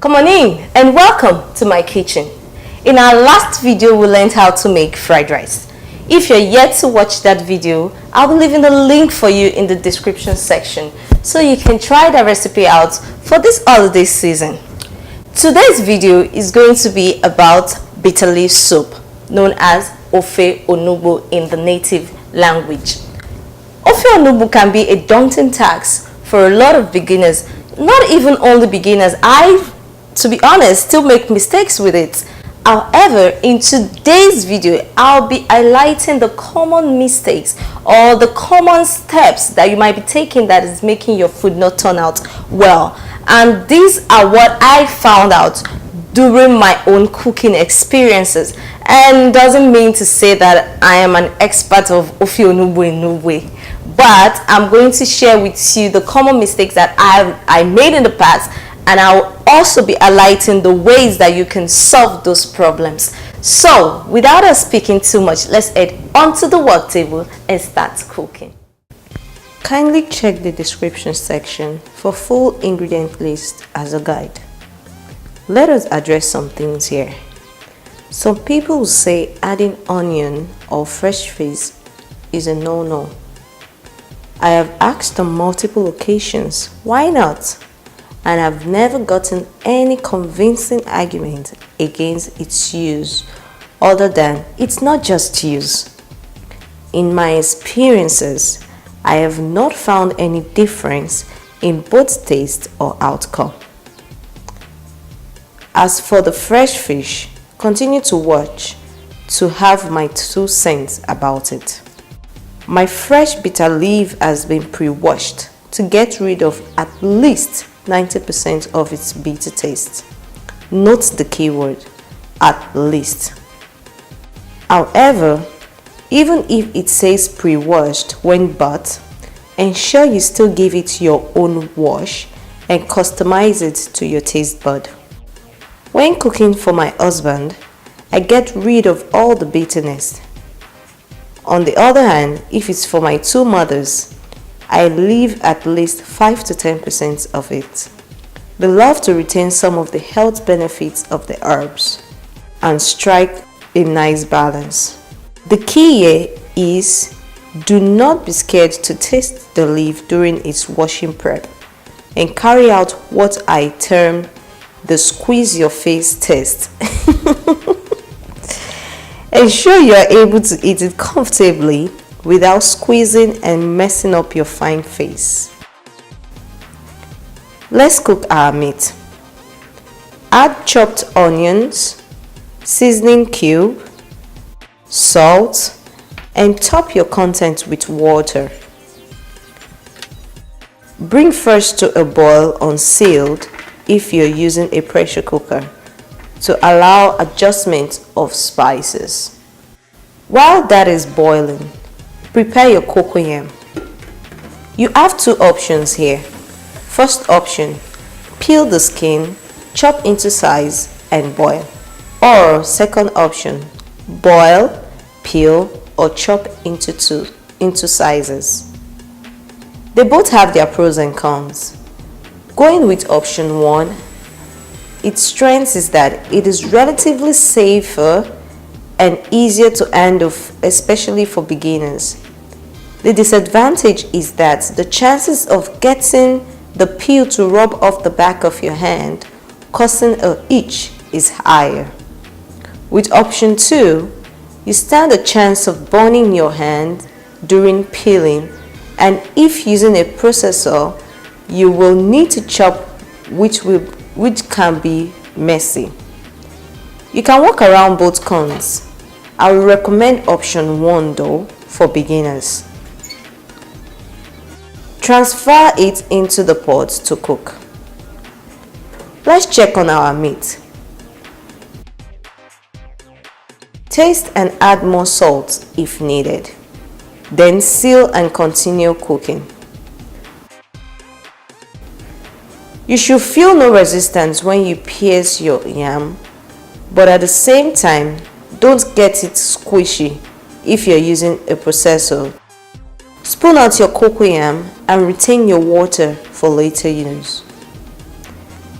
Come on in and welcome to my kitchen. In our last video, we learned how to make fried rice. If you're yet to watch that video, I'll be leaving the link for you in the description section so you can try the recipe out for this holiday season. Today's video is going to be about bitterleaf soup, known as ofe onugbu in the native language. Ofe onugbu can be a daunting task for a lot of beginners, not even only beginners. I, to be honest, still make mistakes with it. However, in today's video, I'll be highlighting the common mistakes or the common steps that you might be taking that is making your food not turn out well. And these are what I found out during my own cooking experiences. And doesn't mean to say that I am an expert of ofe onugbu in no way. But I'm going to share with you the common mistakes that I made in the past, and I'll also be highlighting the ways that you can solve those problems. So, without us speaking too much, let's head onto the work table and start cooking. Kindly check the description section for full ingredient list as a guide. Let us address some things here. Some people say adding onion or fresh fish is a no-no. I have asked on multiple occasions, why not? And I've never gotten any convincing argument against its use other than it's not just use. In my experiences, I have not found any difference in both taste or outcome. As for the fresh fish, continue to watch to have my 2 cents about it. My fresh bitter leaf has been pre-washed to get rid of at least 90% of its bitter taste. Note the keyword, at least. However, even if it says pre-washed when bought, ensure you still give it your own wash and customize it to your taste bud. When cooking for my husband, I get rid of all the bitterness. On the other hand, if it's for my 2 mothers, I leave at least 5 to 10% of it. We love to retain some of the health benefits of the herbs and strike a nice balance. The key here is do not be scared to taste the leaf during its washing prep and carry out what I term the squeeze your face test. Ensure you are able to eat it comfortably without squeezing and messing up your fine face. Let's cook our meat. Add chopped onions, seasoning cube, salt, and top your contents with water. Bring first to a boil unsealed if you're using a pressure cooker to allow adjustment of spices. While that is boiling, prepare your cocoyam. You have 2 options here. First option, peel the skin, chop into size and boil. Or second option, boil, peel or chop into sizes. They both have their pros and cons. Going with option 1, its strength is that it is relatively safer and easier to handle, especially for beginners. The disadvantage is that the chances of getting the peel to rub off the back of your hand, causing an itch, is higher. With option 2, you stand a chance of burning your hand during peeling, and if using a processor, you will need to chop, which can be messy. You can work around both cons. I will recommend option 1 though for beginners. Transfer it into the pot to cook. Let's check on our meat. Taste and add more salt if needed. Then seal and continue cooking. You should feel no resistance when you pierce your yam, but at the same time, don't get it squishy if you're using a processor. Spoon out your cocoyam and retain your water for later use.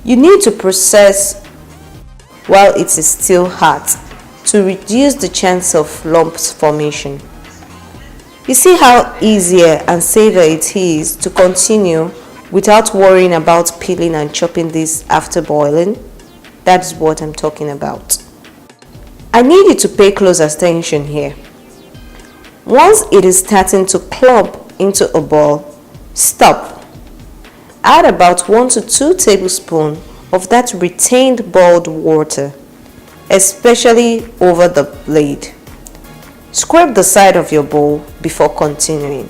You need to process while it is still hot to reduce the chance of lumps formation. You see how easier and safer it is to continue without worrying about peeling and chopping this after boiling? That's what I'm talking about. I need you to pay close attention here. Once it is starting to clump into a ball, stop. Add about 1 to 2 tablespoons of that retained boiled water, especially over the blade. Scrape the side of your bowl before continuing.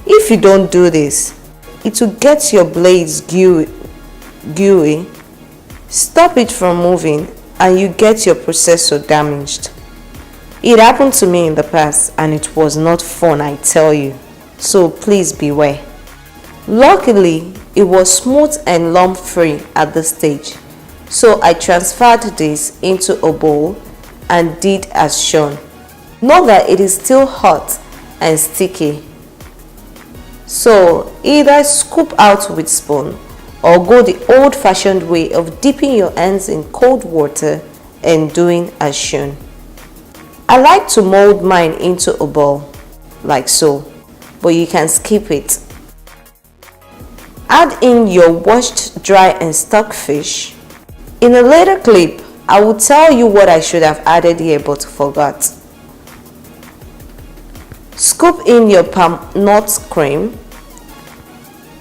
If you don't do this, it will get your blades gooey, stop it from moving, and you get your processor damaged. It happened to me in the past and it was not fun, I tell you, so please beware. Luckily, it was smooth and lump free at this stage, so I transferred this into a bowl and did as shown. Note that it is still hot and sticky, so either scoop out with spoon or go the old-fashioned way of dipping your hands in cold water and doing as shown. I like to mold mine into a ball like so, but you can skip it. Add in your washed, dry and stock fish. In a later clip, I will tell you what I should have added here but forgot. Scoop in your palm nut cream.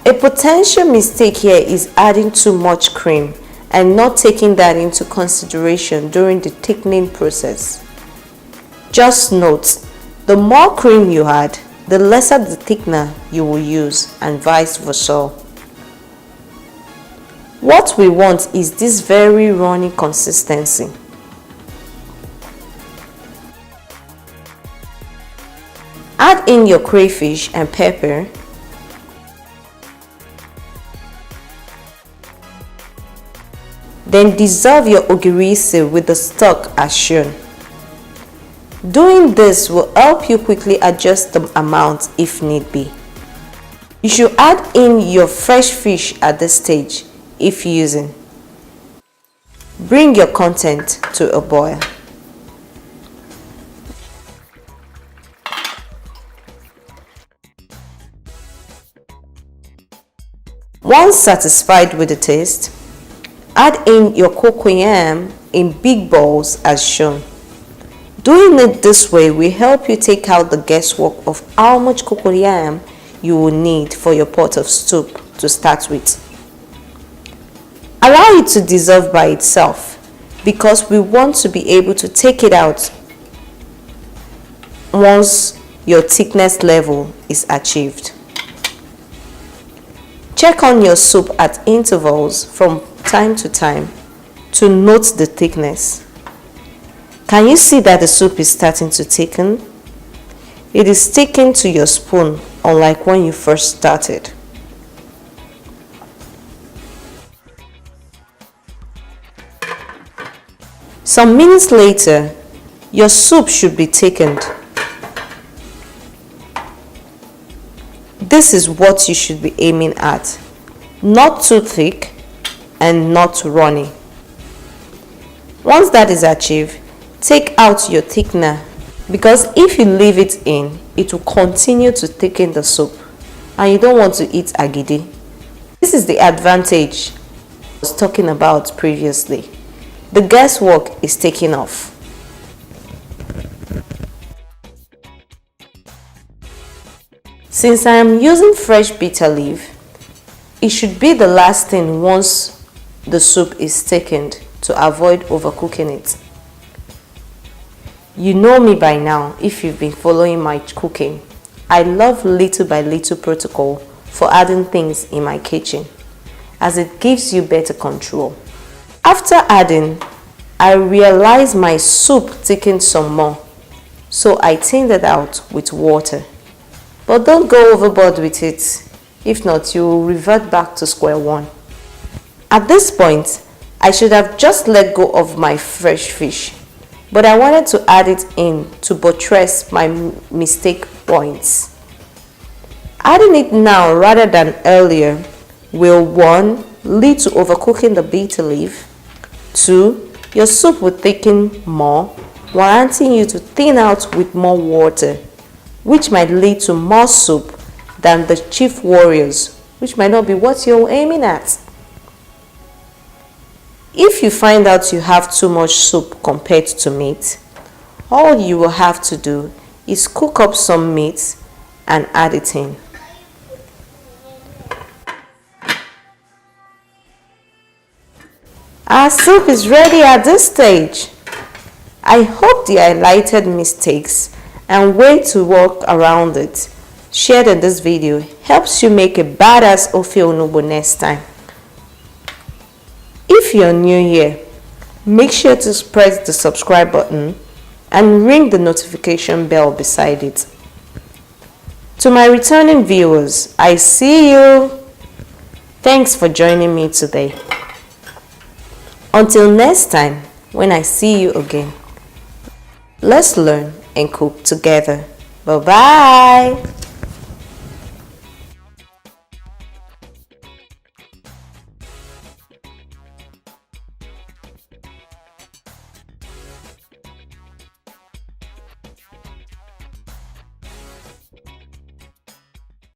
A potential mistake here is adding too much cream and not taking that into consideration during the thickening process. Just note, the more cream you add, the lesser the thickener you will use, and vice versa. What we want is this very runny consistency. Add in your crayfish and pepper. Then dissolve your ogirisi with the stock as shown. Doing this will help you quickly adjust the amount if need be. You should add in your fresh fish at this stage if using. Bring your content to a boil. Once satisfied with the taste, add in your cocoyam in big balls as shown. Doing it this way will help you take out the guesswork of how much cocoyam you will need for your pot of soup to start with. Allow it to dissolve by itself because we want to be able to take it out once your thickness level is achieved. Check on your soup at intervals from time to time to note the thickness. Can you see that the soup is starting to thicken? It is sticking to your spoon, unlike when you first started. Some minutes later, your soup should be thickened. This is what you should be aiming at. Not too thick and not runny. Once that is achieved, take out your thickener because if you leave it in, it will continue to thicken the soup and you don't want to eat agidi. This is the advantage I was talking about previously. The guesswork is taken off. Since I am using fresh bitter leaf, it should be the last thing once the soup is thickened to avoid overcooking it. You know me by now if you've been following my cooking. I love little by little protocol for adding things in my kitchen as it gives you better control. After adding, I realized my soup thickened some more, so I thinned it out with water. But don't go overboard with it, if not you will revert back to square one. At this point, I should have just let go of my fresh fish, but I wanted to add it in to buttress my mistake points. Adding it now rather than earlier will 1. lead to overcooking the bitter leaf. 2. Your soup will thicken more, warranting you to thin out with more water, which might lead to more soup than the chief warriors, which might not be what you're aiming at. If you find out you have too much soup compared to meat, all you will have to do is cook up some meat and add it in. Our soup is ready at this stage. I hope the highlighted mistakes and way to work around it shared in this video helps you make a badass ofe onugbo next time. If you're new here, make sure to press the subscribe button and ring the notification bell beside it. To my returning viewers, I see you. Thanks for joining me today. Until next time, when I see you again, let's learn and cook together. Bye-bye.